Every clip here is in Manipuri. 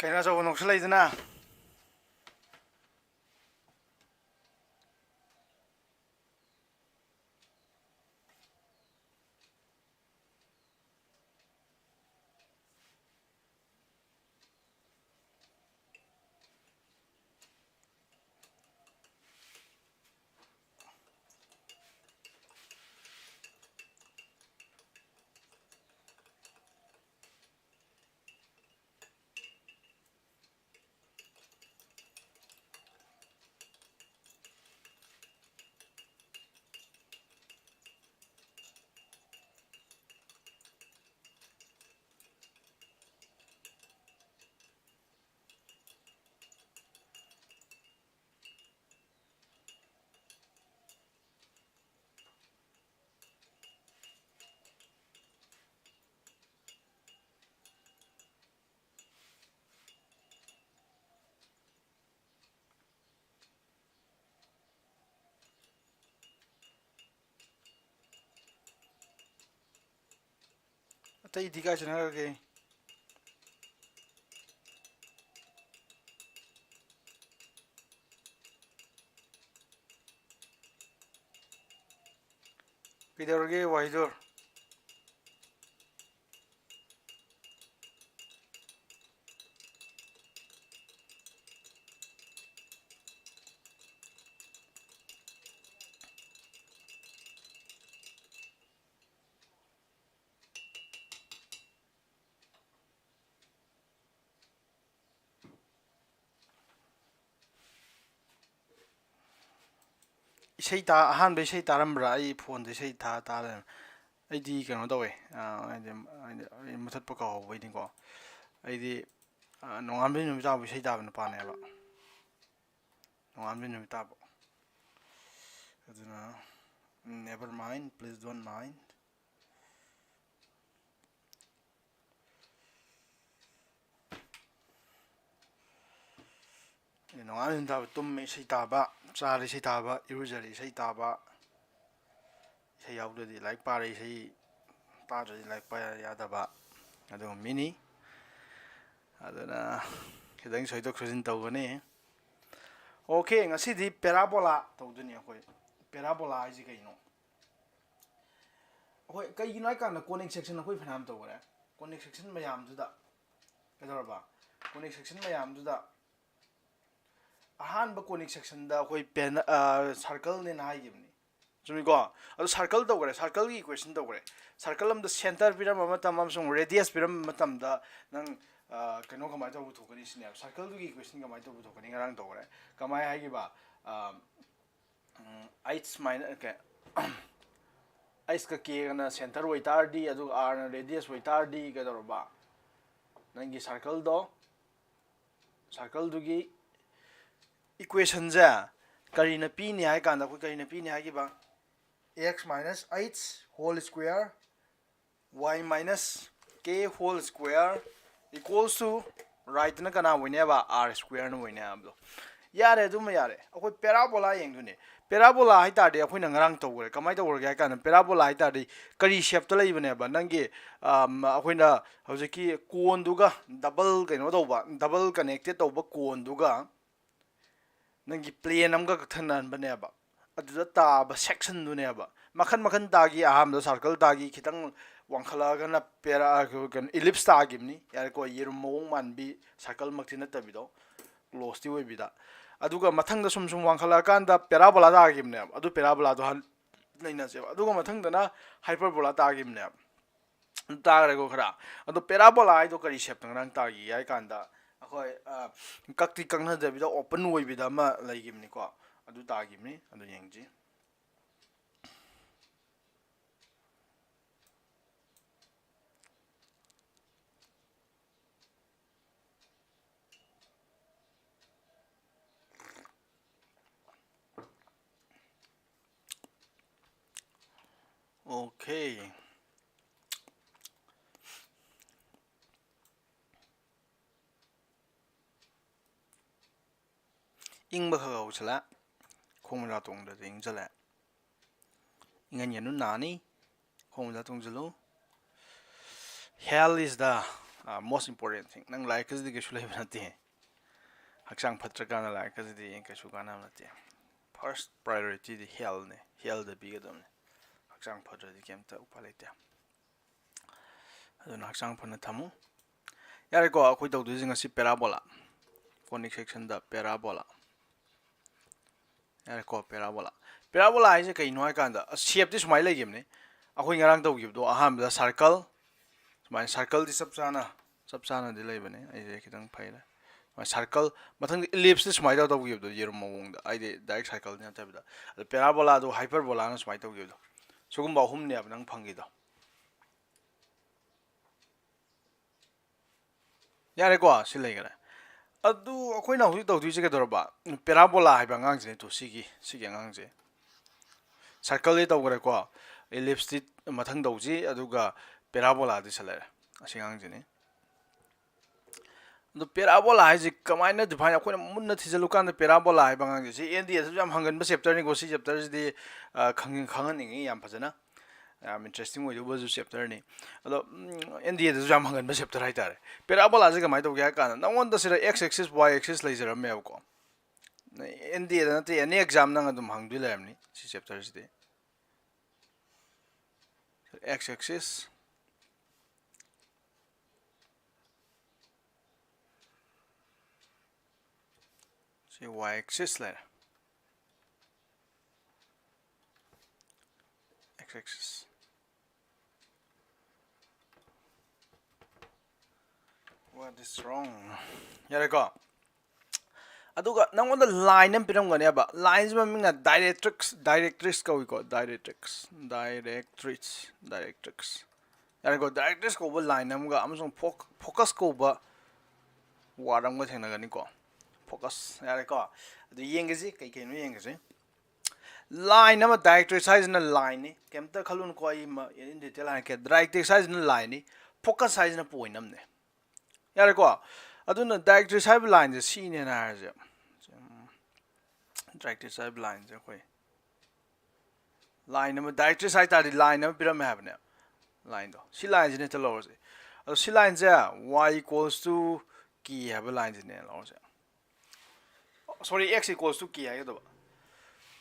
Kaya sa unong sila ito na. Ito hindi ka siya nagagay. Kailangan wahidor. Isay ta ahanba isay taramra ay phone de isay ta taran aidi kano dawe aidi mutat pa ka waiting ko aidi nongambi numi tabu isay tabu na pane ba nongambi numi tabu aduna never mind, please don't mind. Nongambi tabu tumme isay taba chari isay taba irujari isay taba isay yaudadi like pare isay tadadi like pa yadaba adu mini aduna kidang soidok sosin tawgani. Okay, ngasi di parabola tawduni akoy parabola ay kaino akoy kay ginay kan na conic section akoy phanam tawre conic section mayam juda kadorba conic section mayam juda ahan ba conic section da akoy pen circle ne na hayibni jumi go adu circle tawre circle gi equation tawre circle am the center piram matam am sung radius piram matam da nang kano kamai tawu thokani sine circle du gi equation kamai tawu thokani ngarang tawre kamai hagi ba h minus okay h ka k na center wai tar di adu r na radius wai tar di ka dorba nangi circle du gi equation ja kari na p ni hai kanda ko kari na p ni hai gi ba x minus h whole square y minus k whole square equals to right na kana wine ba r square na wine abdo yare dum yare akoi parabola yeng dune parabola hai ta de akoi nang rang to gore kamai to gore ga kan parabola hai ta de kari shape to lai bane ba nangi akoi na hojiki cone duga double kaino to ba double connected to ba cone duga nangi plane amga thanan bane ba adu ta ba section dune ba makhan makhan ta gi aham do circle ta gi khitang wangkhala gana pera kan ellipse ta gimni yar ko yerum mong man bi circle makti na tabido close ti we bida aduga mathang da sum wangkhala kan da parabola da gimne adu parabola do han naina se aduga mathang da na hyperbola ta gimne ta re go khara adu parabola ai do kari shape tang rang ta gi ai kan da akoi kakti kangna da bida open we bida ma lai gimni ko adu ta gimni adu yengji. Okay. Ing ba khau chala khong la tong da ing chala ingan yanu nani khong la tong jalo hell is the most important thing nang lai ka di ke shulai banate hakchang phatra kana lai ka di en ka shu kana nate first priority the health ne health the big dom ne hakchang phatra di kem ta upalai te aduna hakchang phana thamu yare ko akoi tawdu jinga si parabola conic section da parabola yare ko parabola parabola ai je kai noi kan da shape this mai lai gem ne akoi ngarang taw gib do aham da circle mai circle di sab sana di lai bane ai je kitang phaila mai circle mathang ellipse this mai taw gib do yerum mawong da ai de direct circle ne ta bida parabola do hyperbola na mai taw gib do sugum ba hum ne ab nang phangi do yare ko si lai gara adu akoi na hu taw du je ke dorba parabola hai ba ngang je to sigi ngang je circle taw gara ko ellipse mathang daw ji aduga parabola di salare asingang je ne the parabola is combined define a munna thijalukan the parabola hai bangang ji endi as jam hangan ba chapter ni go si chapter is the khangan ni yam phajana interesting way was chapter ni ado endi as jam hangan ba chapter hai tare parabola ji kamai to kya kana nangon da sira x axis y axis laser me ko endi da te any exam nang adum hang dile amni si chapter is the x axis y axis later x axis what is wrong yare ko aduga nang on the line am piram gane ba lines ma minga directrix ko directrix yare ko directrix ko ba line am ga amsong focus ko ba waram ga thengna gani ko focus yare ko adu yengezi kai kai no yengezi line nama directrix size na line ni kemta khalun ko ai ma in detail ha ke directrix size na line ni focus size na point nam ne yare ko aduna directrix size line je si ne na je directrix size line je koi line nama directrix size ta di line nama piram have ne line do si line je ne talo je adu si line je y equals to ki have line je ne lo je sorry x equals to k hai do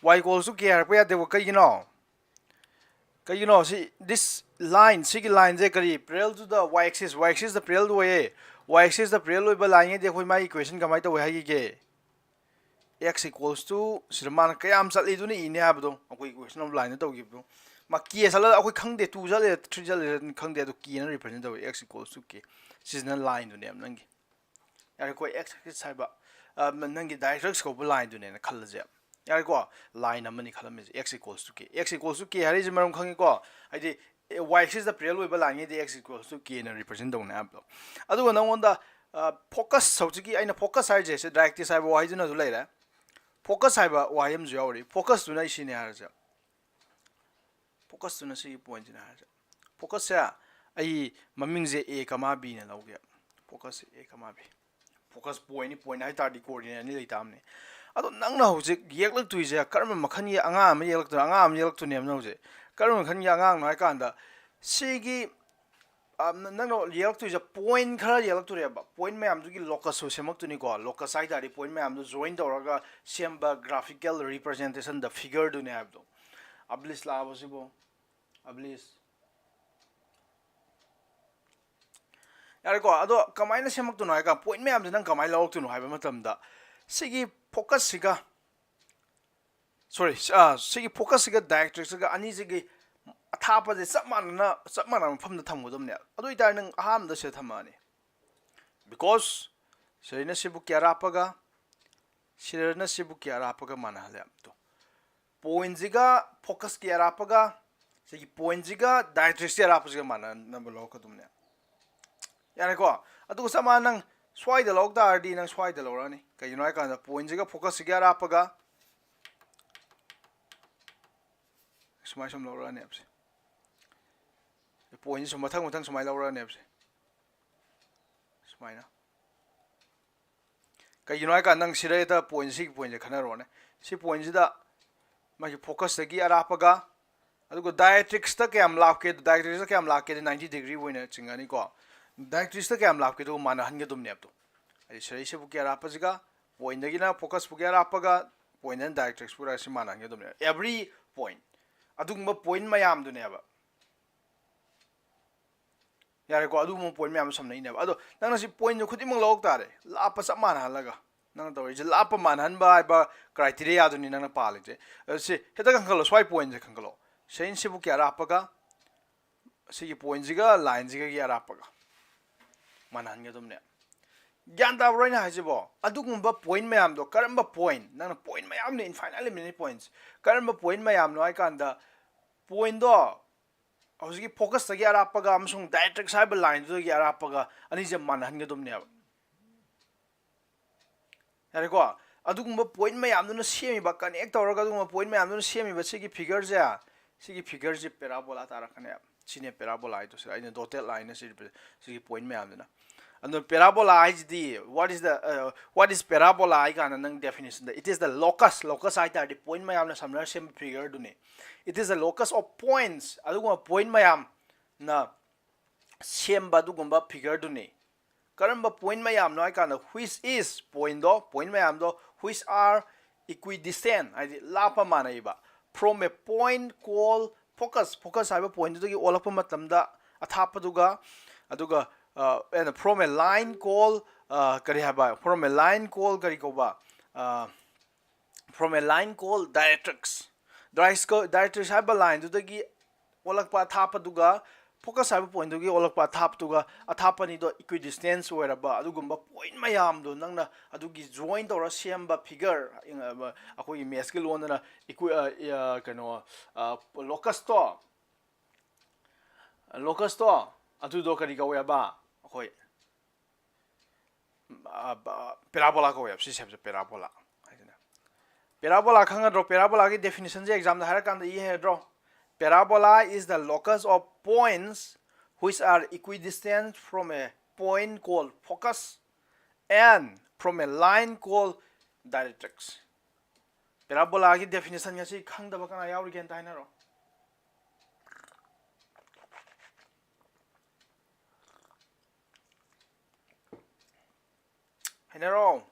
y equals to k har pa de kai see this line sig line je kari parallel to the y axis the parallel to y axis the parallel ba line de khoi my equation kamai to hai ge x equals to sirman kayam chatli du ni ne ab do akoi equation of line to give do ma k sala akoi khangde 2 jale 3 jale khangde do k na represent do x equals to k seasonal line do ne am nangi yar ko x axis sai ba nangi directrix ko line du ne na khal je yar ko line amani khalam je x equals to k hari je maram khangi ko ai de y axis the parallel ba line de x equals to k na represent do na ab do adu na on da focus sauji aina focus sai je se directrix sai ba y jina du lai ra focus sai ba y am jo ri focus du na isi ne har je focus du na si point jina har je focus ya ai maming je a kama b na law ge focus a kama b focus point hai ta di coordinate ni leitam ne ado nang na hojik yeklak tu je karma makhan ye anga am yelak tu nem no je karma khan ya anga nai kan da sigi nang no yelak tu je point khara yelak tu re ba point me am du gi locus so semak tu ni ko locus sai da di point me am du join to ra semba graphical representation the figure du ne ab do ablis la bo sibo ablis yar ko ado kamai na semak tu no ka point me am nang kamai lok tu no hai ba matam da sigi focus siga sorry sigi focus siga directrix ga ani sigi athapa je sapmana pham na tham godom ne ado itar nang aham da se thamani because serina sibu kyara paga sirna sibu kyara paga mana hale to point jiga focus kyara paga sigi point jiga directrix kyara paga mana number lok kodum ne yare ko adu sama nang swai da log da di nang swai da lora ni kai noi ka da point jiga focus ga ra paga smai sam lora ne apse the point is mathang smai lora ne apse smai na kai noi ka nang sire da point si point je khana ro ne si point ji da ma focus gi ra paga adu ko directrix ta kam lak ke directrix ta kam lak ke 90 degree wina chingani ko directrix क्या लापके तो माना हन गदुमने अब तो अरे सही से बुके रापजिगा पॉइंट दगिना फोकस बुके रापगा पॉइंट एंड डायरेक्ट्रिक्स पूरा से माना हन गदुमने एवरी पॉइंट अदुगुम पॉइंट मयाम दुनेबा यारे को अदुगुम पॉइंट मयाम समनैनेबा अदो नंग सि पॉइंट खुदिमक लौक तारे लाप सब माना हलगा नंग तो जे लाप माना हनबा बा क्राइटेरिया दुनि नंग पालेजे से हेता खंगलो स्वाई पॉइंट जे खंगलो सेन से बुके रापगा सिगी पॉइंट जिगा लाइन जिगा या रापगा माना हन गदुमने ज्ञान ताब्रोइना हाइजिबो अदुगुम्बा पॉइंट मयामदो करम्बा पॉइंट नंग पॉइंट मयामने इनफाइनाइटली मेनी पॉइंट्स करम्बा पॉइंट मयामनो आइ कांदा पॉइंट दो हौजिकी फोकस तगी अरापगा अमसुंग डायरेक्ट्रिक्स हाइबा लाइन दुगी अरापगा अनि जे मानहनगदुमने यारेको अदुगुम्बा पॉइंट मयामदुना सेमिबा कनेक्ट तौरगा अदुगुम्बा पॉइंट मयामदुना सेमिबा सिगी फिगर जे पैराबोला तारकने सिने पैराबोला आइदो से आइने डॉटेड लाइन सिगी पॉइंट मयामदुना and parabola is the what is parabola I can nang definition it is the locus I the point mayam na samna same figure dune it is the locus of points aduguma point mayam na same badugumba figure dune karamba point mayam no I can which is point mayam do which are equidistant I lapa manaiba from a point called focus I point to all of matamda athapaduga aduga and from a line called from a line called from a line called directrix have a line to the olakpa thapaduga focus have point to olakpa thaptuga athapani do equidistance where about adugumba point mayam do nangna adugi joint or same figure in akoi image ke lona locus to adudo kari gawe ba akoi parabola ko web system parabola parabola khangadro parabola ki definition je exam da har kan ye hai draw parabola is the locus of points which are equidistant from a point called focus and from a line called directrix parabola ki definition ya si khang da ba kana yauri gen ta na ro Hello.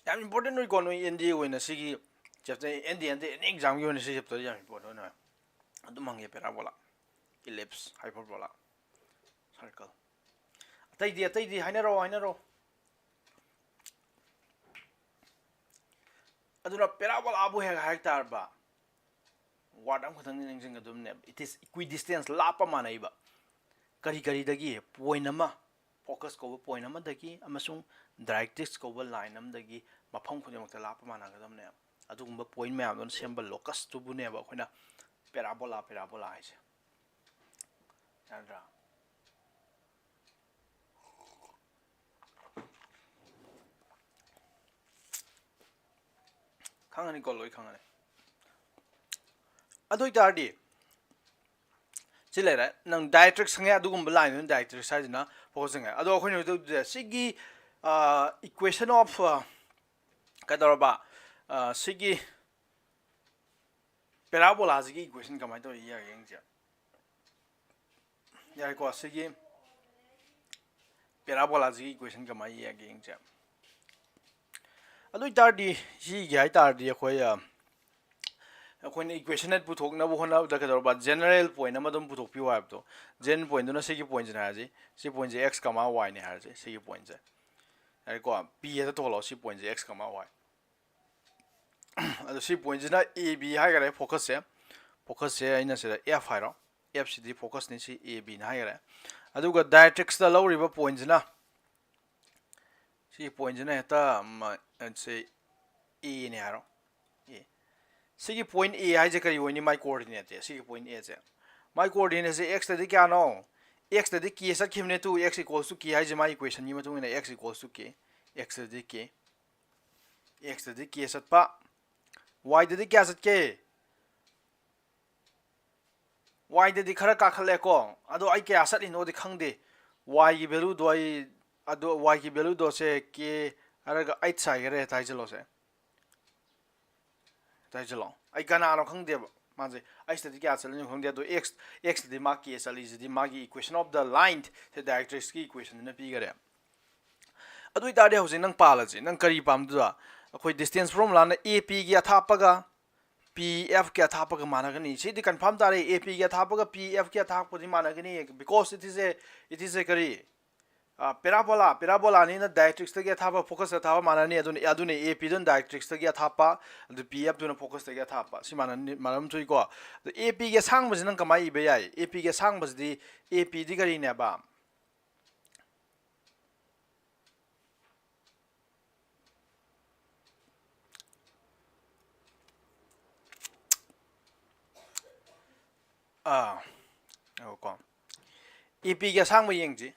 I'm important we going to ND when a sigi chapter ND and the exam you want to see chapter young important. The mangi parabola, ellipse, hyperbola, circle. Take the Hinero. Aduna parabola abu hectar ba. What I'm going it is equidistance lapa manaiba. Kari dagi point nama focus ko point nama dagi amasung directrix ko line nam dagi mafam khudimukta lapa managadamne adugumba point mayam don symbol locus to bune ba khoina parabola haise yandra khangani goloi khangani adoi tardi chilera nang directrix nge adugumba line don directrix size na focus nge ado khoina do sigi equation of kadorba sigi parabola sigi equation kamai to ya yengja ya ko sigi parabola sigi equation kamai ya yengja ado tardi ji gai tardi khoi अखोन इक्वेशन नेट पुथोकना बहना दकदरबा जनरल पॉइंट अमदम पुथोकपि वाबतो जेन पॉइंट दुना सेगी पॉइंट जना हाजी सी पॉइंट जे x, y ने हाजी सेगी पॉइंट जे अरे को p एता तोलो सी पॉइंट जे x, y अदो सी पॉइंट जना a b हागरे फोकस से आइना से f हाइरो f सी दी फोकस ने सी a b ना हागरे अदुगा डायरेक्ट्रिक्स दा लौरिबा पॉइंट जना सी पॉइंट जना एता से a ने हारो Sigi point A haje kari woni my coordinate sigi point A je my coordinate is x tadi kya no x tadi k sa khimne tu x equals to k haje my equation ni matung ina x equals to k x tadi k sat pa y tadi kya sat ke y tadi khara ka khale ko ado ai kya sat ino de khangde y की value do I ado y की value do se k araga 8 sai gare tai jalo se tai jalo ai kana no khang de ma je ai sta kya chal ni khang de do x de ma k sali ji ma gi equation of the line the directrix ki equation na pi gare adu ita de hoje nang pala ji nang kari pam du akhoi distance formula na ap gi athapaga pf kya thapaga managani si di confirm tare ap kya thapaga pf kya thapodi managani because it is a kari parabola ni na directrix ta kya thapa focus ta thapa manani aduni ap dun directrix ta kya thapa adu pf dun focus ta kya thapa si manani manam thui ko ap kya sang bas nang kamai be yai ap kya sang bas di ap di kari ne ba ko ap kya sang ba yengji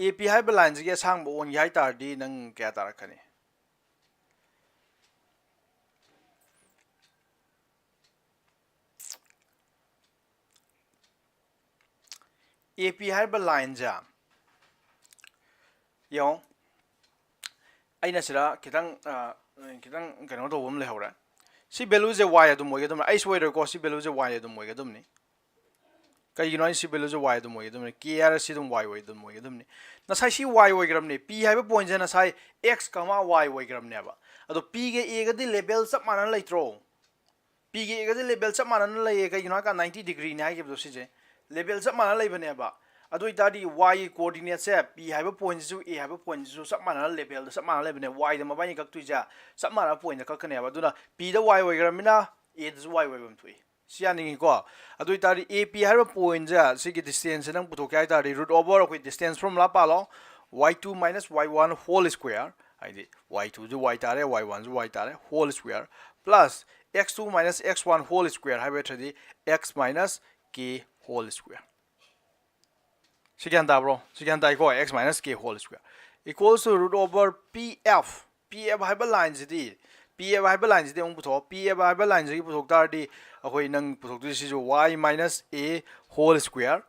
ap hai ba line ji sang ba on yai tar di nang kya tar khani ap hai ba line ja yo aina sira kitang kano do bom le hora si value je y adum moy gadum ai soi ko si value je y adum moy gadum ni kai gi noi si value je y adum moy gadum ni k r si dum y way dum moy gadum ni na sai si y way gram ni p hai ba point je na sai x y way gram ne ba ado p ge a ga di level sap manan lai tro p ge a ga di level sap manan lai kai gi noi ka 90 degree ni ai ge do si je level sap manan lai bane ba adu itadi y coordinate se p hai ba point ju a hai ba point ju sap manan level sap manan lai bane y da ma ba ni kak tu ja sap manan point ka kane ba duna p da y way gram na a da y way bam thui sianing ko adu itari ap hai ba point ja sigi distance nang puthok kai tari root over ko distance from la palo y2 minus y1 whole square id y2 ju y tare y1 ju y tare whole square plus x2 minus x1 whole square hai ba thadi x minus k whole square sigan da bro sigan da ko x minus k whole square equals to root over pf hai ba line ji pf hai ba line ji ong puthok pf hai ba line ji puthok tar di akoi nang puthok tu si y minus a whole square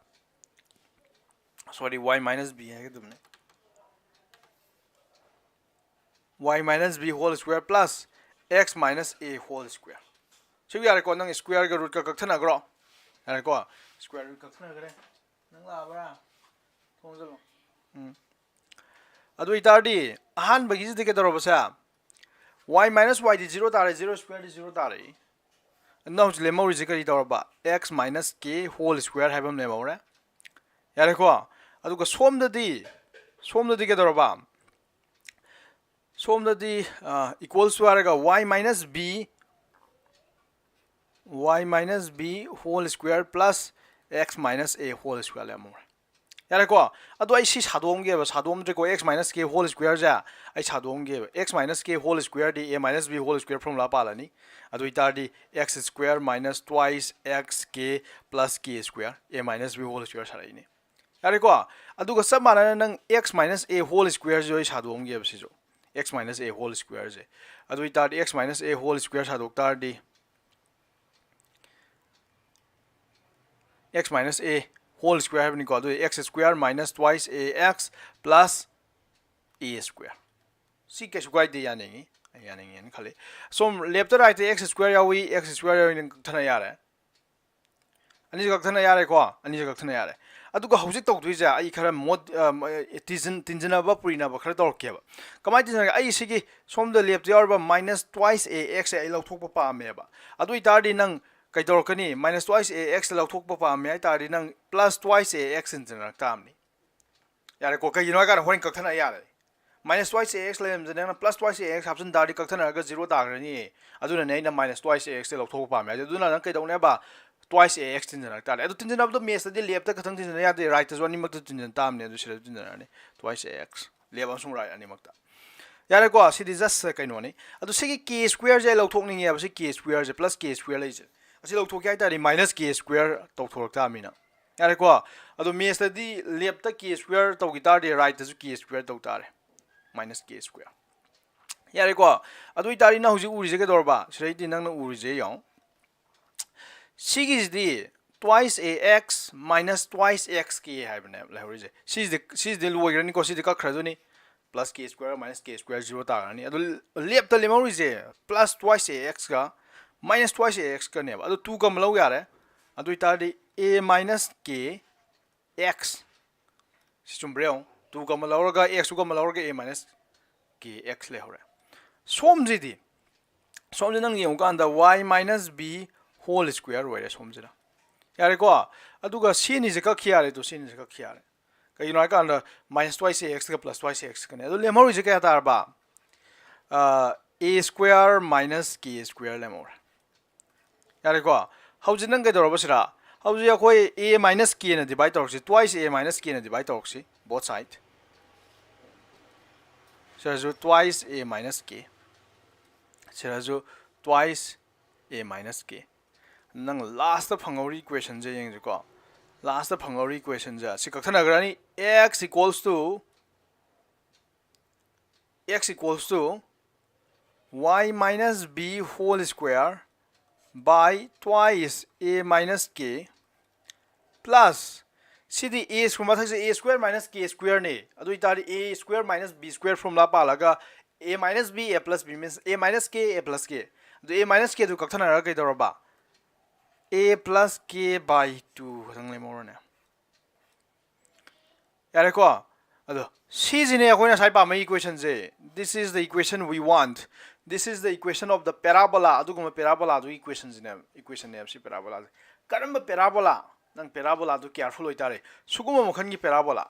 sorry y minus b hai dum ne y minus b whole square plus x minus a whole square so we are ko nang square ga root ka kak thana gro are ko square root kak thana gre nang la bara thong jalo adu itadi ahan bagi ji ke daro basa y minus y di 0 tare 0 square di 0 tare now le mo ri kari daro ba x minus k whole square habam le mo ra yare ko adu ko som da di ke daro ba som da di equals to araga y minus b whole square plus x minus a whole square le mo yare ko adu ai si sadom ge ba sadom je ko x minus k whole square ja ai sadom ge x minus k whole square di a minus b whole square from la pala ni adu itar di x square minus twice x k plus k square a minus b whole square sarai ni yare ko adu ko samana nang x minus a whole square jo ai sadom ge ba si jo x minus a whole square je adu itar di x minus a whole square sadok tar di x minus a whole square have ni ko x square minus twice ax plus a square si ke square de yani en khale so left to right x square yawi x square yawi thana yare ani jak thana yare ko ani jak thana yare adu ko hojik tok dui ja ai khara mod tinjana ba purina ba khara tor ke ba kamai tinjana ai sigi som the left yar ba minus twice ax ai lok thok pa pa me ba adu itar di nang kai tor kani minus twice ax lok thok pa pa me ai tar di nang plus twice ax in jana tam ni yare ko kai no ka hoin kak thana yare minus twice ax lem jana plus twice ax option dar di kak thana ga 0 ta ga ni adu na nei na minus twice ax lok thok pa me adu na nang kai dong ne ba twice ax tinjana ta le adu tinjana ba mes di left ta kathang tinjana ya de right as one mak tinjana tam ne adu sira tinjana ne twice ax left amsung right ani mak ta yare ko si di just kai no ni adu sigi k square je lok thok ni ya ba si k square je plus k square le je asi lok thok ya ta di minus k square tok thok ta mi na yare ko adu mes di left ta k square tok gitar di right ta su k square tok ta re minus k square yare ko adu itari na huji uri je ke dor ba sira di nang na uri je yong Sigis di twice ax minus twice xk haibane lehorize is the loigrani ko si de ka khraduni plus k square minus k square 0 tarani adu lep ta lemorize plus twice ax ga minus twice ax ka ne adu 2 kam lo yare adu itadi a minus k x si chumbreo 2 kam lo ga x kam lo ga a minus k x lehore somjidi nang yong kan da y minus b whole square where somjira yare ko aduga c ni je ka khiare to c ni je ka khiare ka you know kan da minus twice x ka plus twice x ka ne adu lemor je ka tar ba a square minus k square lemor yare ko hauji nang ga dor ba sira hauji akoi a minus k na divide tor si twice a minus k na divide tor si both side so twice a minus k so twice a minus k nang last phangori equation je yeng ko last phangori equation ja si kakthana grani x equals to y minus b whole square by twice a minus k plus cd a square minus k square ne adu itari a square minus b square from la palaga a minus b a plus b means a minus k a plus k the a minus k du kakthana ra kai doroba a plus k by 2 thang le more ne yare ko ado c jine akoina sai pa mai equation je this is the equation we want this is the equation of the parabola adu kuma parabola du equation ne si parabola karamba parabola nang parabola du careful oitare suguma mokhan gi parabola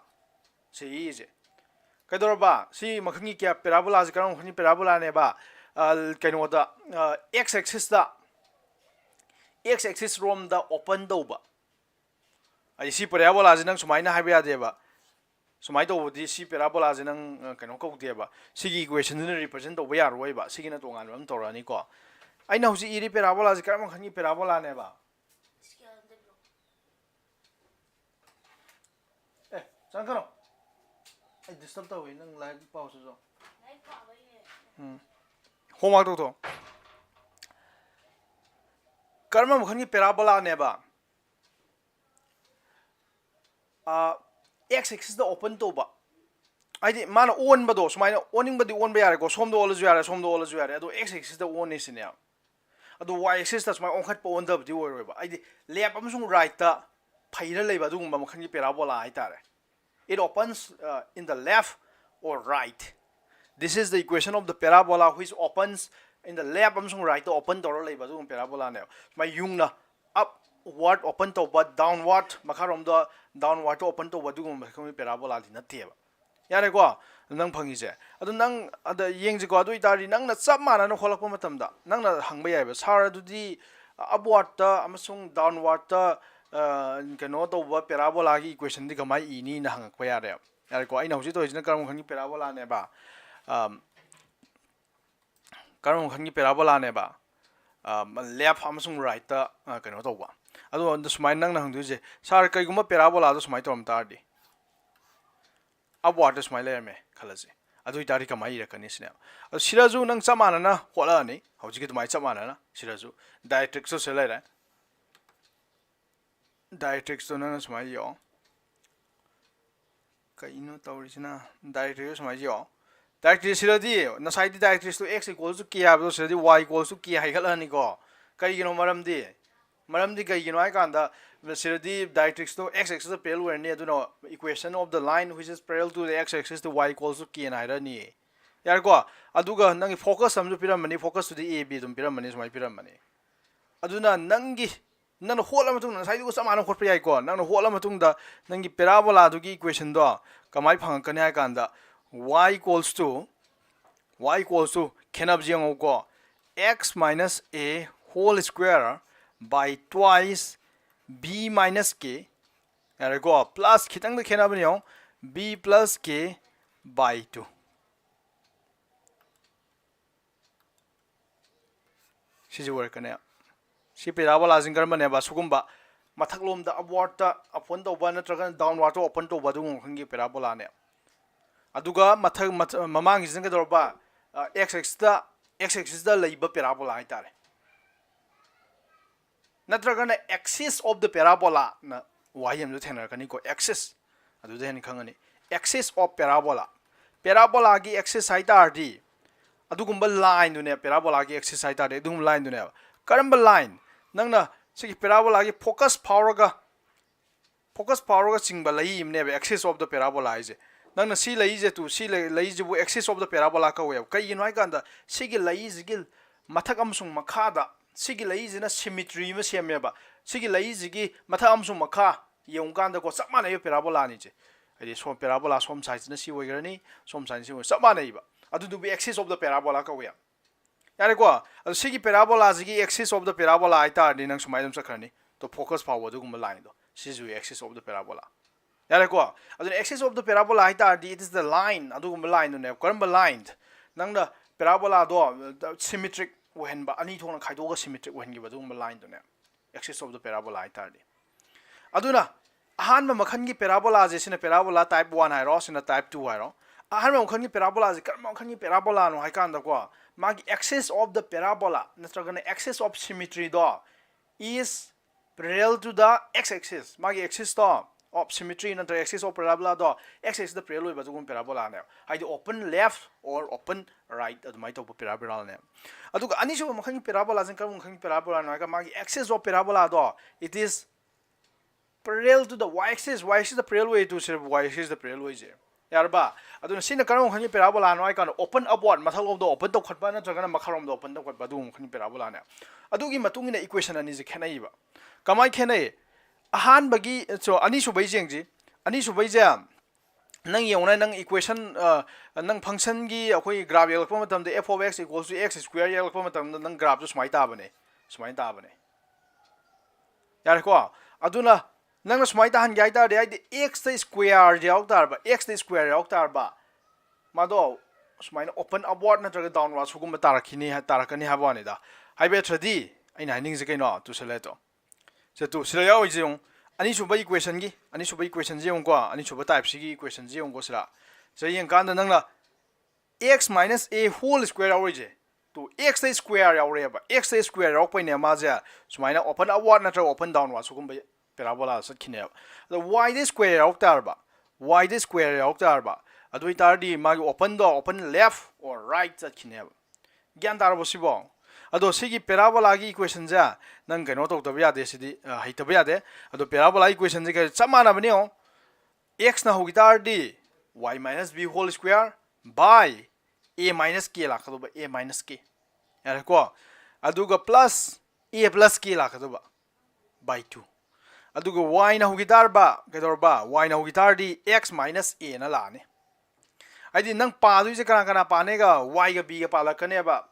sei je kaidorba si makhan gi kya parabola je karam khani parabola ne ba kaino da x axis rom da open doba ai si parabola je nang sumaina haiba de ba sumai do di si parabola je nang kaino ko de ba sigi equation ne represent do ya roi ba sigi na tongan ram torani ko ai na husi iri parabola je karam khani parabola ne ba Sangkano, I disturb the way and like pause. Homework to Karma Mukani parabola neba. X axis the open toba. I did man own bados, my owning but the one bear goes home to all as you are, home to all as you are. X axis the one is in now. The Y axis that's my own cut on the viewer. I did lay up some right Paida labor doing Mamukani parabola. I tell it opens in the left or right. This is the equation of the parabola which opens in the left and right to open door labor parabola now. My yungna upward open to but downward makarom the downward to open to wadum parabola in the table. Yanagua nang pangise. I don't nang the ying go do it nang the subman and holapomatamda. Nang the hangbe Sara do the upward amasung downward cannot over parabola equation the gamai ini na hang quare. I know it is not carmoni parabola neba. Carmoni parabola neba. Left Amazon right cannot over. I don't understand my nang to say, Sarkaguma parabola is my tom tardy. Upward is my lair me, Kalazi. I do it Arika Maira Canisna. Shirazu nang Samanana, Holani, how to get my Samanana, Shirazu, Dietrix of Celera. Dietrix to none as my yaw. Kaino Taurina, Dietrix my yaw. Dietrix Siradi, Nasai Dietrix to X equals to Kia, Y equals to Kia Higalanigo. Kaino Maram de. Maram de Kaino I can the Siradi Dietrix to X axis the pale where near to know equation of the line which is parallel to the X axis to Y equals to Kia and Irony. Yargo, Aduga Nangi focus some pyramid, focus to the A B to pyramid is my pyramid. Aduna Nangi. Nang whole amatung sai ko samana khot pai ko nang whole amatung da nang gi parabola du gi equation do kamai phang kan ya kan da y equals to kenab jeng ko x minus a whole square by twice b minus k are go plus khitang da kenab ni b plus k by 2 shi ji work kan si parabola jingar mane ba sugumba mathaklom da upward ta upon to one natragan downward to open to badu ngi parabola ne aduga mathak mamang jinga dorba x axis da leiba parabola ai tare natragana axis of the parabola na y am thena kani ko axis adu de hen khangani axis of parabola parabola gi axis hai tar di adugumba line dune parabola gi axis hai tar di dum line dune karamba line nangna sigi parabola gi focus power ga chingba lai imne axis of the parabola is nangna si lai je tu si lai je bu axis of the parabola ka we kai yin hai kanda sigi lai zigil mathak amsung makhada sigi lai jina symmetry ma semeba sigi lai jigi mathak amsung makha yong kanda ko chapma na yo parabola ni je ai so parabola som size na si oigrani som size si chapma nei ba adu du be axis of the parabola ka we yare ko adu sigi parabola jigi axis of the parabola ai ta ni nang sumai dum sakhani to focus power du gum line do si ju axis of the parabola yare ko adu axis of the parabola ai ta it is the line adu gum line ne karamba line nang da parabola do symmetric when ba ani thona khai do ga symmetric when gi ba gum line do ne axis of the parabola ai ta aduna ahan ma makhan gi parabola je sina parabola type 1 hai ro sina type 2 hai ro ahan ma makhan gi parabola je karma makhan gi parabola no hai kan da ko magi axis of the parabola natraga axis of symmetry do is parallel to the x axis magi axis do of symmetry natra axis of parabola do x axis the parallel ba gum parabola ne hai the open left or open right admai to parabola ne aduga ani so makhan gi parabola jen karma makhan gi parabola no ga magi axis of parabola do it is parallel to the y-axis the parallel way to y-axis the parallel way je yarba aduna sina karam khani parabola no ai kan open upward mathal of the open to khatba na jagana makharom do open to khatba du khani parabola ne adugi matungina equation ani je khenai ba kamai khenai ahan bagi so ani su bai jeng ji ani su bai ja nang yona nang equation nang function gi akoi graph yelakpa matam de f of x equals to x square yelakpa matam nang graph ju smai ta bane yar ko aduna nang smai ta han gai ta de x the square jaw tar ba x the square jaw tar ba mado smai open upward na traga downward sugum tarakini ha tarakani ha bani da hai be thadi aina ning je kaino to seleto se tu sila yaw jong ani su ba equation gi ani su ba equation je ko ani su ba type si gi equation je ko sila se yen kan da nang la x minus a whole square yaw je to x the square yaw re ba x the square yaw pa ne ma ja smai na open upward na traga open downward sugum ba parabola sat khine the y the square out tarba y the square out tarba adui tardi magi open do open left or right sat khine gyan tarbo sibo ado sigi parabola gi equation ja nang keno to tabya de sidi hai tabya de ado parabola equation je chamana bani o x na hogi tardi y minus b whole square by a minus k la khado ba a minus k yar ko aduga plus a plus k la khado ba by 2 aduga y na hogi tarba kedorba y na hogi tardi x minus a na la ne aidi nang pa du je kana kana pa ne ga y ga b ga pa la kane ba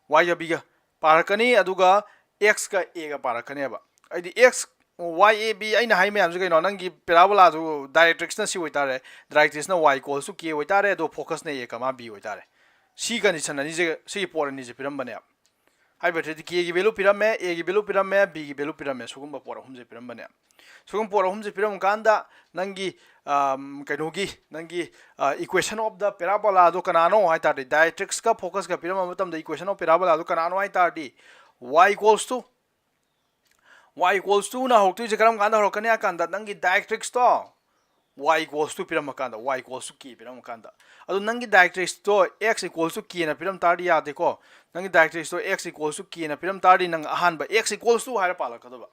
y ga b ga pa rakani aduga x ga a ga pa rakane ba aidi x y a b aina hai mayam je kaino nang gi parabola du directrix na si hoi tare directrix na y equals to k hoi tare do focus na a ka ma b hoi tare si condition ani je si por ani je piram bane hai bete k gi value piram me a gi value piram me b gi value piram me sugum ba por hum je piram bane sugum por hum je piram kanda nangi kaino gi nangi equation of the parabola do kanano hai tare directrix ka focus ka piram matam the equation of parabola do kanano hai tare y equals to na hoktu je karam kanda horokane akanda nangi directrix to y equals to piram kanda y equals to k piram kanda adu nangi directrix to x equals to k na piram tari ya de ko nangi directrix to x equals to k na piram tari nang ahan ba x equals to hara pala kado ba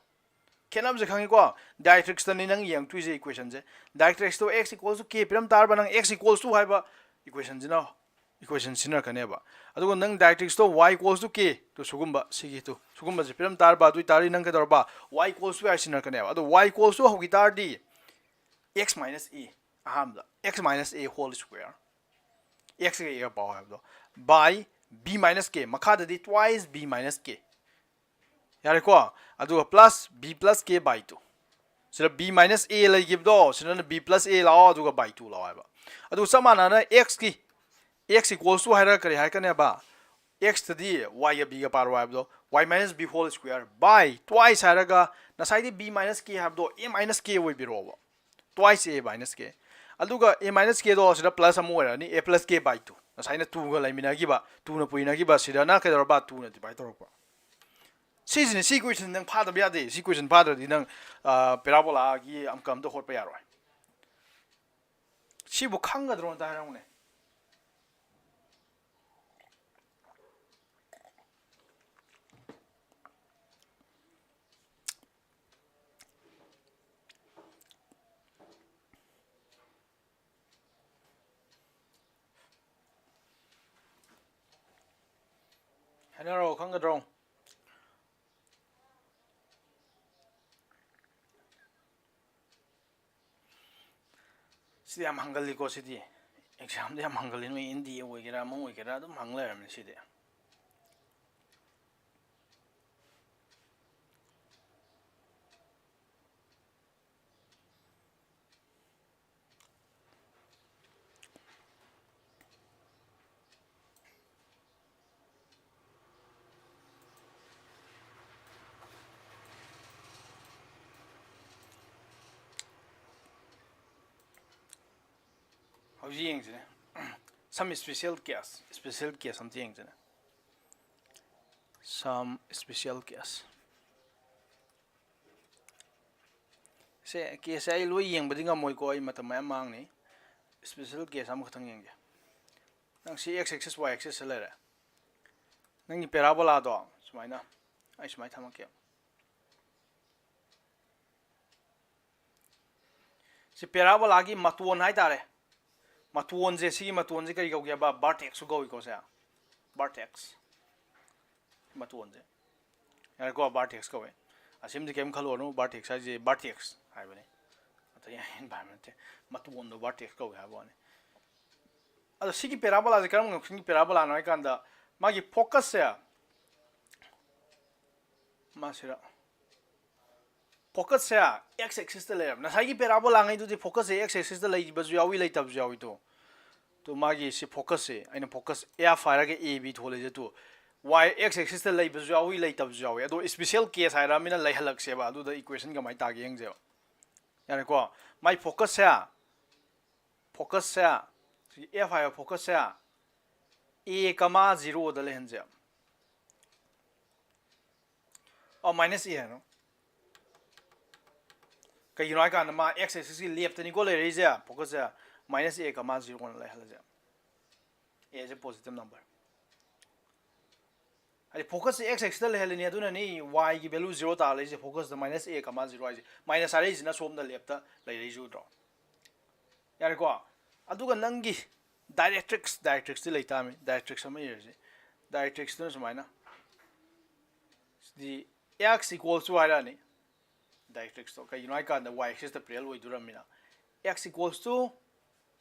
kenam je khangi ko directrix to ni nang yang tu je equation je directrix to x equals to k piram tar ba nang x equals to hai ba equation jina equation sinner kane ba adu nang directrix to y equals to k to sugumba sigi to sugumba je piram tar ba du tari nang ka dor ba y equals to sinner kane ba adu y equals to hogi tar di x minus a ahamda x minus a whole square x ga power have do by b minus k makha da di twice b minus k yare ko adu plus b plus k by 2 sira b minus a la give do sira b plus a la adu ga by 2 la ba adu samana na x ki x equals to hara kare hai kane ba x to the y ga b ga par have do y minus b whole square by twice hara ga na sai di b minus k have do a minus k will be ro twice a minus k aduga a minus k do sira plus amu era ni a plus k by 2 na sai na 2 ga lai mina gi ba 2 na puina gi ba sira na ka dor ba 2 na divide tor ba Season C equation nang phada bya de, C equation phada di nang parabola gi am kam to hot pa yaroi. Si bu khanga dron ta harang ne. Hanaro khanga dron. Si am hangali ko si di. Exam de am hangali no indi o gera mo o gera dum hangla ram si de. How yeng ne. Some special case something yeng ne. Some special case. Se case ai lo yeng badi nga moi ko ai matam ma mang ni. Special case am khathang yeng ge. Nang si x axis y axis la ra. Nang parabola do sumaina. Ai sumai thamak ke. Si parabola gi matuon hai tare. Matuon je si matuon je kari go gya ba vertex su go ko sa. Vertex. Matuon je. Yar ko vertex ko we. Asim de kem khalo no vertex ai je vertex hai bane. Ata ya environment te matuon do vertex ko ha bane. Ado si ki parabola je karam ngam si parabola no kan da magi focus ya. Masira. Focus ya x axis te le na sai ki parabola ngai du je focus e x axis te le ba ju yawi le tab ju yawi to magi si focus e aina focus a fire ke a b thole je to y x axis te le ba ju yawi le tab ju yawi ado special case hai ra mina le halak se ba adu da equation ga mai ta ge yeng je yani ko mai focus ya a fire focus ya a kama 0 da le hen je or minus a no cái nói cả mà x axis left thì có lấy ra focus ra minus a comma 0 con lại là a is a positive number ai focus x axis le le ne ni y की value 0 ta le focus the minus a comma 0 ai minus are is na som the left le re ju draw यार को aduga nangi directrix le ta mi directrix ma ye directrix no समाइना the x equals to y ni directrix to kai noi kan the y axis the parallel with duramina x equals to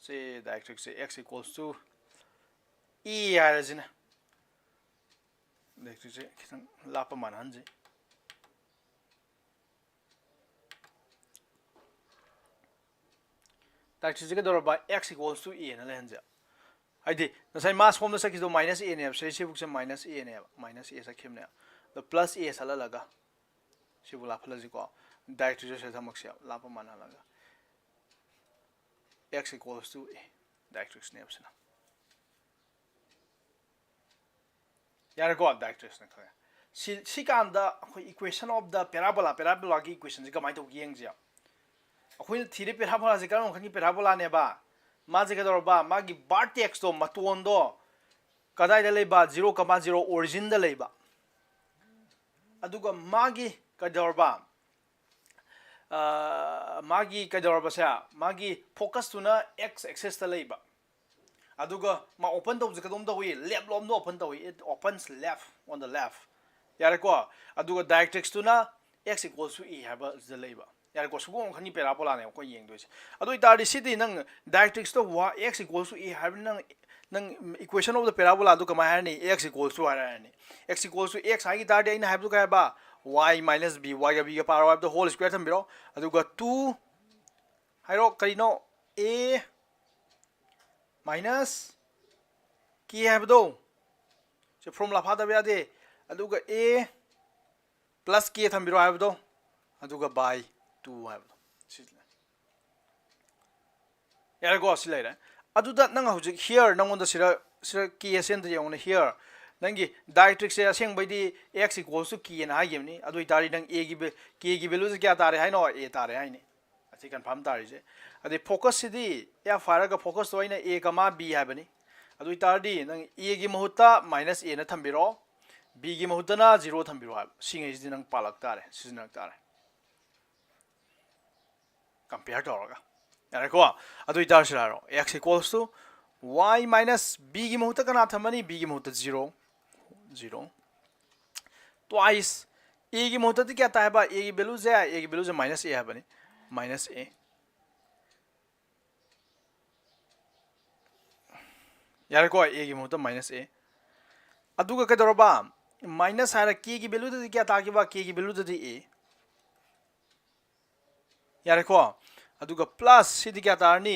say directrix say x equals to e arajina directrix se kitang lapa man hanji directrix ke dor ba x equals to e na le hanja aidi na sai mass form the sakis do minus a ne sai se buk se minus a ne minus a sakim ne the plus a sala laga sibula phalaji ko directrix se thamak se lapa man laga x equals to a directrix ne apsana यार को directrix ne kha si kan da equation of the parabola ki equation ji kamai to yeng ja akhoi thiri parabola ji kan khani parabola ne ba ma ji ka dor ba ma gi vertex to matuon do kadai da lei ba 0,0 origin da lei ba aduga ma gi ka dor ba magi kadorba sa magi focus to na x axis ta leiba aduga ma open to jakadom to wi left lom no open to wi it opens left on the left yar ko aduga directrix to na x equals to e haba is the leiba yar ko sugong khani parabola ne ko yeng do se adu itari city nang directrix to y x equals to e haba nang equation of the parabola adu kama ha ni x equals to r ni x equals to x ha gi tari ina haba ka ba y minus b y ga b ga power of the whole square tham biro aduga 2 hairo karino a minus k have do se formula phada bya de aduga a plus k tham biro have do aduga by 2 have do sila yar go sila ra aduda nang hujik here nang on the sira k send the on here nangi directrix se aseng baidi x equals to k na haigem ni adu itari nang a gi k gi value kya tare hai no a tare hai ni achi confirm tare je ade focus sidi ya fara ga focus to ina a kama b hai bani adu itari nang a gi mahutta minus a na thambiro b gi mahutta na 0 thambiro ha singai sidi nang palak tare sijinak tare compare to ga yare ko adu itari siraro x equals to y minus b gi mahutta kana thamani b gi mahutta 0 0 twice a की महत्व क्या आता है बा a की वैल्यू से a की वैल्यू से माइनस a है बनी माइनस a यार को a की महत्व माइनस a अदुगा के दरबा माइनस है k की वैल्यू तो क्या था कि बा k की वैल्यू तो a यार को अदुगा प्लस सीधी क्या था नी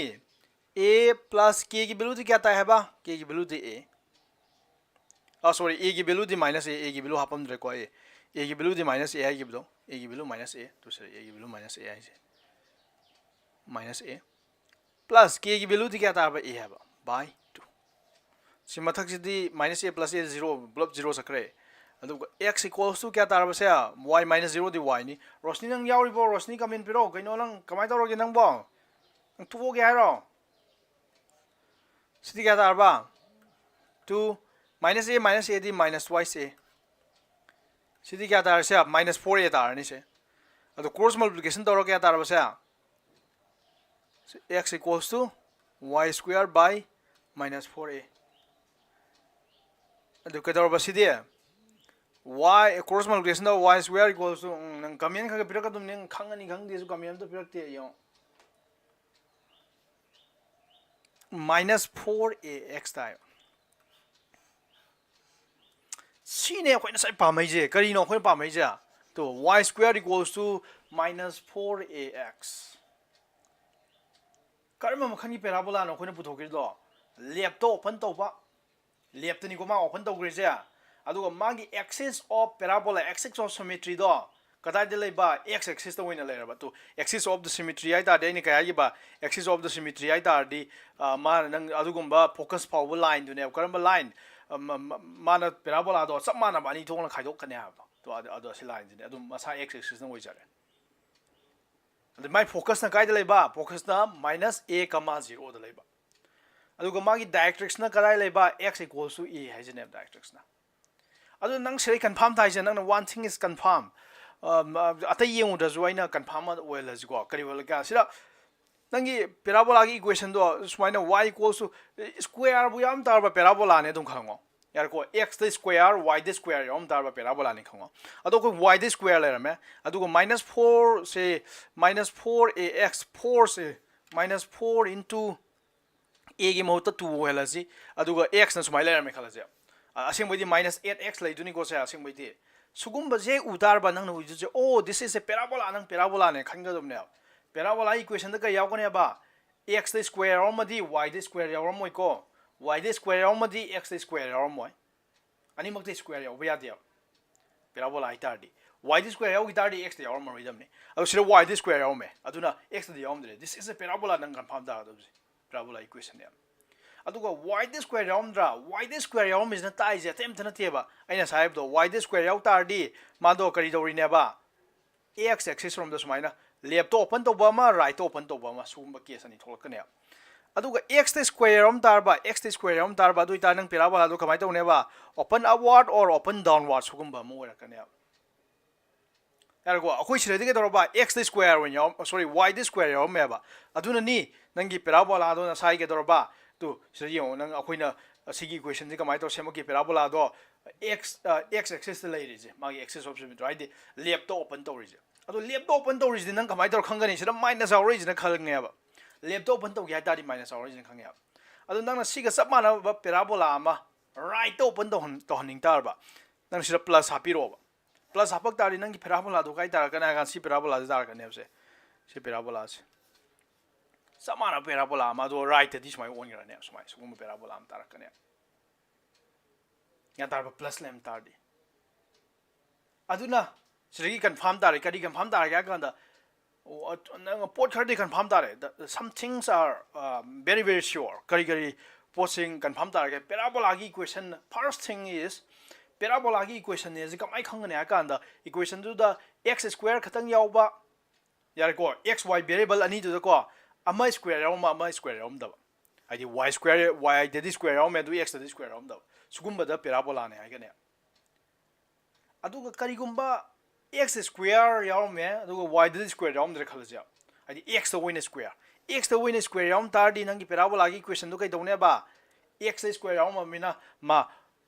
a प्लस k की वैल्यू तो क्या था है बा k की वैल्यू तो a सॉरी a की वैल्यू दी माइनस a की वैल्यू हापम रे को a की वैल्यू दी माइनस a है की बदो a की वैल्यू माइनस a तो सर a की वैल्यू माइनस a है माइनस a प्लस k की वैल्यू दी क्या था a है बाय 2 सी मथक सिदी माइनस a प्लस a 0 ब्लब 0 सकरे अदुगा x इक्वल्स टू क्या तारबा से y माइनस 0 दी y नि रोशनी नंग यावरिबो रोशनी कमेंट पिरो कइनो नंग कमाय तौरगे नंगबो नंग तुवोगे हारो सिदी क्या तारबा 2 minus a the minus twice a सिदी क्या तार से माइनस 4a तार नि से अदो क्रॉस मल्टीप्लिकेशन तौर क्या तार बसे x equals to y square by minus 4a अदो के तौर बसिदी y cross multiplication the y square equals to नंग कमेंट खगे पिरक तुम नंग खंगनी खंगदे सु कमेंट तो पिरकते यो माइनस 4a x तायो सीने अखोइना साइ पामैजे करिनो अखोइना पामैजे तो y square equals to minus 4ax कर्म मखनी पैराबोला न अखोइना पुथोकिदो लेफ्ट तो ओपन तौबा लेफ्ट नि को मा ओपन तौग्रेजे अदुगा मागी axis of parabola axis of symmetry दो कदाय दे लेबा x एक्सिस तो होइना लेरबा तो एक्सिस ऑफ द सिमेट्री आइ ता देनि काय बा एक्सिस ऑफ द सिमेट्री आइ ता दी मा नंग अदुगुम्बा फोकस पावर लाइन दुने करम लाइन माना पैराबोला दो सब माना बानी थोंना खाइदोकने हाबो तो अदो असि लाइन दिने अदु मसा x एक्सिस न होइजारे अदु माइ फोकस न काय दे लेबा फोकस न माइनस a, 0 द लेबा अदुगा मागी डायरेक्ट्रिक्स न कदाय लेबा x इक्वल्स टू a हाइजने डायरेक्ट्रिक्स न अदु नंग से कंफर्म थाइजे नंग वन थिंग इज कंफर्म अतै येंगुदजु आइना कंफर्म वेलजगो करि वेलगा सिरा नंगी पैराबोला की इक्वेशन दो सुमाइना y इक्वल्स टू स्क्वायर बु याम तारबा पैराबोला ने दुम खंगो यार को x द स्क्वायर y द स्क्वायर याम तारबा पैराबोला ने खंगो अदो को y द स्क्वायर लेरमे अदो को -4 से -4ax 4 से -4 into a की महत्व 2 वेलसी अदो को x न सुमाइ लेरमे खलजे असिंग बदि -8x लेदुनी को से असिंग बदि सुगुम बजे उतारबा नंग न उजुजे oh this is a parabola नंग पैराबोला ने खंगदुमने पैराबोला इक्वेशन द का यावगने बा x द स्क्वायर ओमदी y द स्क्वायर यावरमोय को y द स्क्वायर ओमदी x द स्क्वायर यावरमोय अनि मक्ते स्क्वायर याव यादे पैराबोला आइतारदी y द स्क्वायर याव गितारदी x द यावरमोय दमने अदु सिरा y द स्क्वायर यावमे अदुना x द यावमदरे दिस इज ए पैराबोला नंग कंफर्म दा दबजे पैराबोला इक्वेशन या अदुगा y द स्क्वायर यावमद्रा y द स्क्वायर यावम इज न ताइजे तेमथना तेबा अइना साहेब दो y द स्क्वायर याव तारदी मादो करि दौरिनेबा x एक्सिस रोम द सुमाइना लेफ्ट तो ओपन तो बमा राइट तो ओपन तो बमा सुम केस अनि थोलकने अदुगा x द स्क्वायर ओम तारबा x द स्क्वायर ओम तारबा दुइता नंग पैराबोला दो कमाइ तौनेबा ओपन अपवर्ड और ओपन डाउनवर्ड सुगुम्बा मो वरकने यारगो अखोइ सिरदि के दरबा x द स्क्वायर वन याव सॉरी y द स्क्वायर याव मेबा अदुना नि नंगी पैराबोला दो ना साइ के दरबा तो सिरदि यो नंग अखोइना सिगी इक्वेशन जे कमाइ तो सेमकी पैराबोला दो x एक्सिस लेरिजे मागी axis of symmetry right left तो ओपन तौरिजे अदो लेफ्ट तो ओपन तौरिजे नंग कमाइ तो खंगनी सिदा माइनस आवरिजे न खलंगेबा लेफ्ट तो ओपन तो गया तारी माइनस आवरिजे न खंगेबा अदो नंग सिगा सब माना पैराबोला अमा राइट तो ओपन तो हनिंग तारबा नंग सिदा प्लस हापिरोबा प्लस हापक तारी नंगी पैराबोला दो काई तार कना गा सी पैराबोला दे तार कनेबसे से पैराबोला से समाना पैराबोला अमा दो राइट दिस माइ ओन गरने सुमाइ सुगुम पैराबोला अम तार कने या तार प्लस लेम तारदी अदुना सिरगी कंफर्म तारे कदी कंफर्म तार क्या कंदा पोट खरदी कंफर्म तारे some things are very very sure करी करी पोसिंग कंफर्म तार के पैराबोला की equation first thing is parabola gi equation ne ji kamai khangane akanda equation du da x square khatang yawba yare ko x y variable ani du da ko ama square yaw ama square yaw da adi y square y da square yaw me du x da square yaw da sugumba da parabola ne agane aduga karigumba x square yaw me aduga y da square yaw da khalaja adi x da win square yaw tardi nangi parabola gi equation du kai dawne ba x square yaw mina ma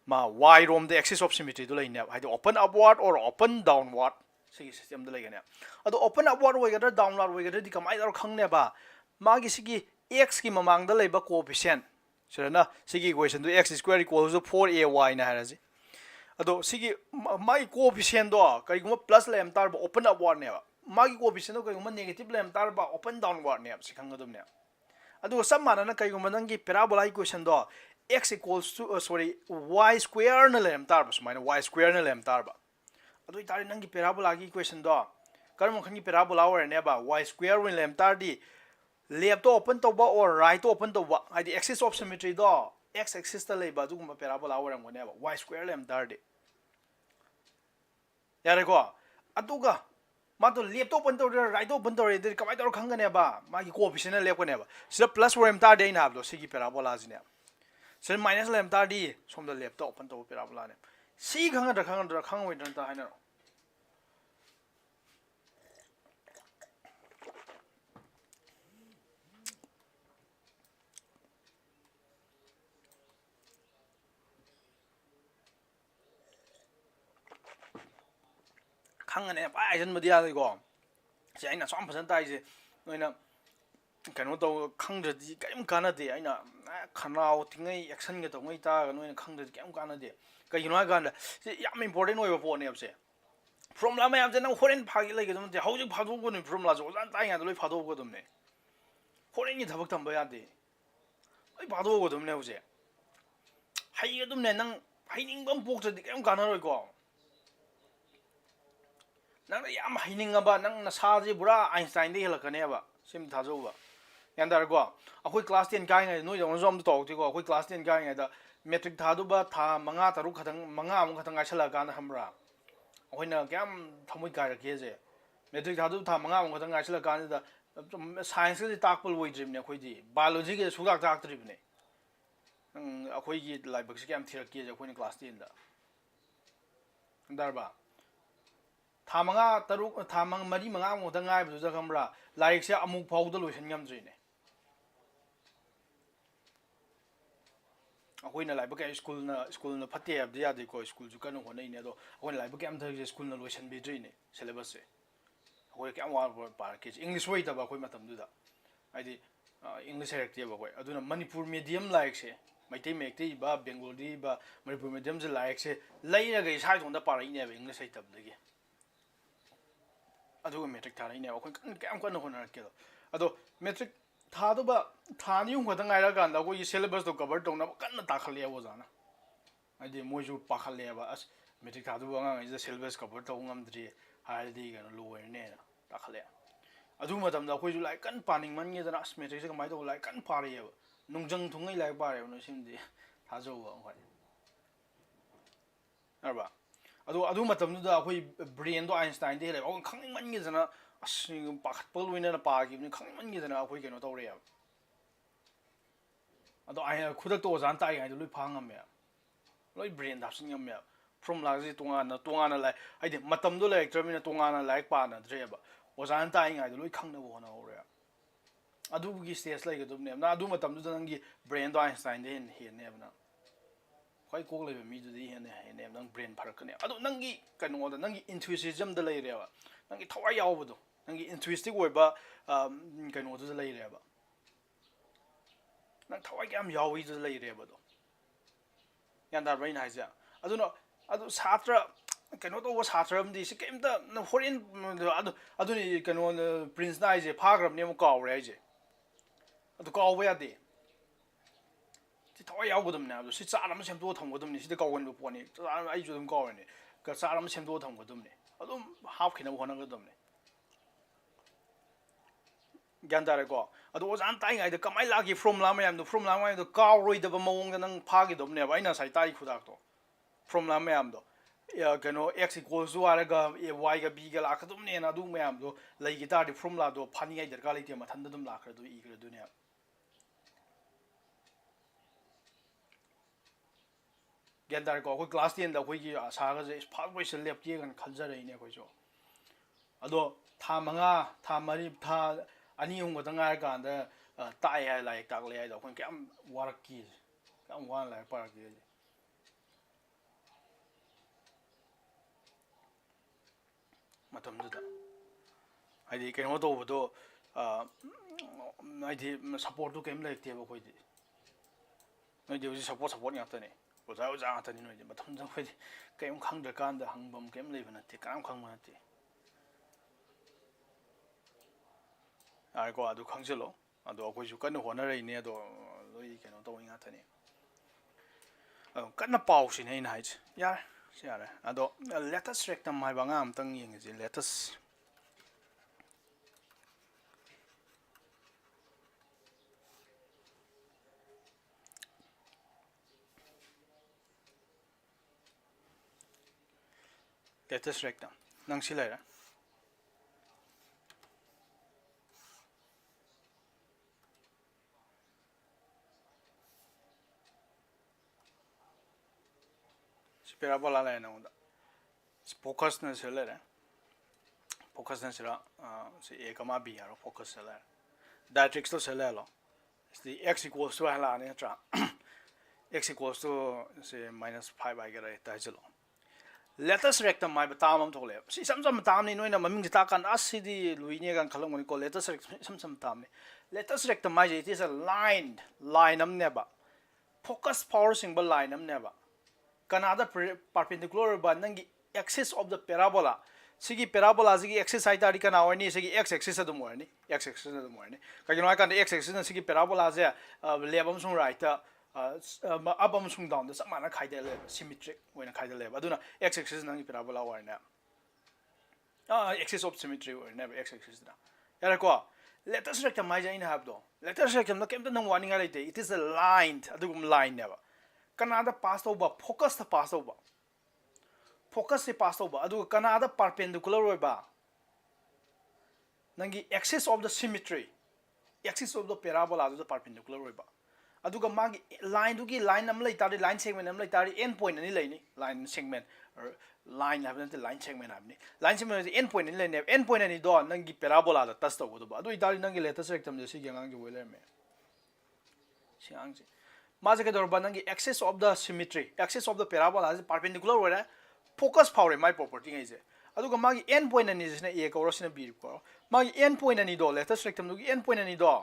y rom the axis of symmetry do laine haidi open upward or open downward sigi system do laine ado open upward way gadar downward way gadar di kamai dar khangne ba magi sigi x ki mamang da leiba coefficient sirana sigi equation do x square equals to 4ay na haraji ado sigi mai coefficient do kaiguma plus lem tar ba open upward ne ba magi coefficient do kaiguma negative lem tar ba open downward ne sikhangadum ne ado samana na kaiguma nangi parabola equation do x equals to y square na lem tar ba sumaina y square na lem tar ba ado itari nangi parabola gi equation do karam khangi parabola or ne ba y square win lem tar di left to open to ba or right to open to ba the axis of symmetry do x axis ta lei ba duguma parabola or ngone ba y square lem tar di yare ko aduga mato left to open to right to open to de kamai tor khangane ba magi coefficient na left ko ne ba sira plus lem tar de na hablo sigi parabola ji ne sir minus lem tar di som da left to open to parabola ne si khangoi dan ta haina khangane ba ai jan madia ko si aina som phasan tai je noina kano to khangdadi kaim kana de aina khanao tingai action ga to ngai ta noina khangdadi kaim kana de kayino ga na yam important oi bo ne abse formula ma yam je nang horen phagi lai ga dum de hauji phadu go ne formula jo jan tai ya loi phadu go dum ne horen ni thabak tamba ya de oi phadu go dum ne uje hai ga dum ne nang haining bam pok je kaim kana roi ko nang yam haining ba nang na sa je bura einstein de helakane ba sim thajo ba yandar go akoi class 10 kai ngai noi jong zom to ko akoi class 10 kai ngai da metric thadu ba tha manga taru khatang manga am khatang aisala ga na hamra akoi na kyam thamoi kai ra ke je metric thadu tha manga am khatang aisala ga da science ge takpul woi dream ne akoi di biology ge sudak tak trip ne akoi gi laibak se kyam thirak ke je akoi ni class 10 da andar ba tha manga taru tha mang mari manga am khatang ngai bu ja khamra like से अमुक फाउ द लोशन ngam अखोइना लाइब के स्कूल ना फते अब दिया दे को स्कूल जु कनो होनै ने दो अखोइना लाइब के am थ स्कूल ना लोशन बि द्रिने सिलेबस से अखोइ के वा पार के इंग्लिश वइ तब अखोइ मतम दुदा आइदि इंग्लिश हेरेक्टे बखोइ अदुना मणिपुर मीडियम लाइक से मैते मेक्ते बा बेंगोली बा मणिपुर मीडियम से लाइक से लैरा गै साइ थोंदा पारइ ने इंग्लिश है तब दगे अदुगा मेट्रिक थारै ने अखोइ काम कन होनर के अदो मेट्रिक थादुबा थानि उंग खतंग आइरा गांदा को सिलेबस तो कवर तौना कन्न ताखले ओजाना आइदि मोजु पाखले बा अस मेट्रिक थादुबा ngang इज सिलेबस कवर तौ ngamdri हाइदि गन लोअर ने ताखले अदु मतम दा खोजु लाइक कन पानिंग मन गे जना अस मेट्रिक से कमाइ तो लाइक कन पारे नुंजंग थुंगै लाइक पारे न सिमदि थाजौ अखोइ अरबा अदु मतम दा अखोइ ब्रेन दो आइंस्टाइन दे ले खंग मन गे जना अस पाखत पल विना पागी नि खंग मन गे जना अखोइ केनो तौरे अदो आइ खुदक तो जान ताइ आइ लुइ फांगम या लुइ ब्रेन दासिन ngam या फॉर्मुला जे तोंगाना लाइ आइदि मतम दो लाइक ट्रमिना तोंगाना लाइक पाना द्रेबा ओजान ताइ आइ लुइ खंगना बोना होरे अदुगी स्टेज लाइक दुने ना अदु मतम दु नंगी ब्रेन दो आइंस्टाइन दे हेन ने बना खै कोक लेबे मी दुदि हेन हेन नंग ब्रेन फरकने अदु नंगी कनो दा नंगी इंट्यूसिज्म द लैरेबा नंगी थवाइ यावबदो नंगी इंट्यूस्टिक ओइबा कनो दु लैरेबा नंग थवाइ काम यावइ दु लैरेबदो यानदार बाइन हाइजा अदुनो अदु छात्र कनो तो छात्र अमदि से केमता होरेन अदुनि कनो प्रिंस ना आइजे फाग्रबने मु कावरे आइजे अदु कावबा यादे ꯁꯤ ꯊꯋꯥꯏ ꯌꯥꯎꯒꯗꯕꯅꯦ ꯍꯥꯏꯕꯗꯣ ꯁꯤ ꯆꯥꯔ ꯑꯃ ꯁꯦꯝꯗꯣꯛꯑ ꯊꯝꯒꯗꯕꯅꯤ ꯁꯤꯗ ꯀꯥꯎꯒꯟꯕ ꯄꯣꯠꯅꯤ ꯑꯩꯁꯨ ꯑꯗꯨꯝ ꯀꯥꯎꯔꯅꯤ ꯆꯥꯔ ꯑꯃ ꯁꯦꯝꯗꯣꯛꯑ ꯊꯝꯒꯗꯕꯅꯤ ꯑꯗꯨꯝ ꯍꯥꯞꯈꯤꯅꯕ ꯍꯣꯠꯅꯒꯗꯕꯅꯤ ꯒ꯭ꯌꯥꯟ ꯇꯥꯔꯦꯀꯣ ꯑꯗꯣ ꯑꯣꯖꯥꯅ ꯇꯥꯛꯏꯉꯩꯗ ꯀꯃꯥꯏꯅ ꯂꯥꯛꯈꯤ ꯐꯣꯔꯃꯨꯂꯥ ꯃꯌꯥꯝꯗꯣ ꯀꯥꯎꯔꯣꯏꯗꯕ ꯃꯑꯣꯡꯗ ꯅꯪ ꯐꯥꯈꯤꯗꯕꯅꯦꯕ ꯑꯩꯅ ꯉꯁꯥꯏ ꯇꯥꯛꯏ ꯈꯨꯗꯥꯛꯇꯣ formula मैम दो कनो x equals to आरेगा y का b का लाख तुम ने ना दो मैम दो लगी तारी formula दो फानी आई दरकार लेती है मथंड तुम लाख दो ई कर दो ने ज्ञान तार को कोई क्लास 10 दा कोई की आशा का जे फाग कोई से लेप के गन खलजा रही ने कोई जो अदो था मंगा था मरी था अनि हुं गदा ngai का दा ताई है लाइक ताक ले आई दो कोई केम वारक की केम वान लाइक पार की मतमदुदा हाइदि केनो तौबदो हाइदि सपोर्ट तो केम लेतेबो कोइदि नोइदि होजि सपोर्ट ङातने ओजा ओजा ङातनि नोइदि मतमद खोइदि केम खंदर कांदा हंबम केम लेबा नते काम खंबा नते आइको अदु खंजलो अदु अखोइसु कन्न होनरैने अदो लोइ केनो तौ ङातनि कन्न पाउसिने इन हाइज यार यार अदो लेटेस्ट रेक्टम हाइबा nga amtang yengji latest rectum nang silera parabola la na unda focus na silera focus na sila si a comma b aro focus silera directrix to silero the x equals to hala ne tra x equals to say minus 5 by gara ta jalo latest rectum mai batam thole si sam tam ni noina maming ta kan asidi luine gan khalong ni ko latest rectum sam tam ni latest rectum mai it is a line am neba focus power symbol line am neba kanada perpendicular ba nangi axis of the parabola sigi parabola sigi axis side ari kana wani sigi x axis adum wani x axis adum wani ka gino kan x axis na sigi parabola je lebam sung right abam sung down the samana khaide le symmetric when khaide le aduna x axis nangi parabola warna axis of symmetry or never x axis da yara ko latest rectum mai jain have do latest rectum na kemta nang warning alite it is a line adugum line never kanada pass over focus the pass over focus se pass over adu kanada perpendicular oiba nangi axis of the symmetry axis of the parabola adu the perpendicular oiba aduga magi line dugi line am lai tari line segment am lai tari end point ani lai ni line segment or line have not line segment have ni line segment end point ani lai ne end point ani do nangi parabola da touch to do ba adu itari nangi latest rectum je si gang ge weler me si ang je maje ke dor ba nangi axis of the symmetry axis of the parabola is perpendicular where focus power my property ngai je aduga magi end point ani je na a ko rosina b ko magi end point ani do latest rectum dugi end point ani do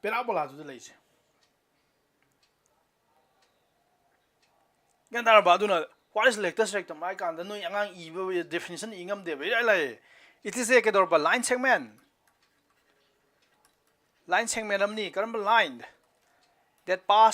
parabola to the lace. Gandara Baduna, what is latest rectum? I can't know young evil definition ingam de. It is a kedorba line segment. Line segment amni, current line that pass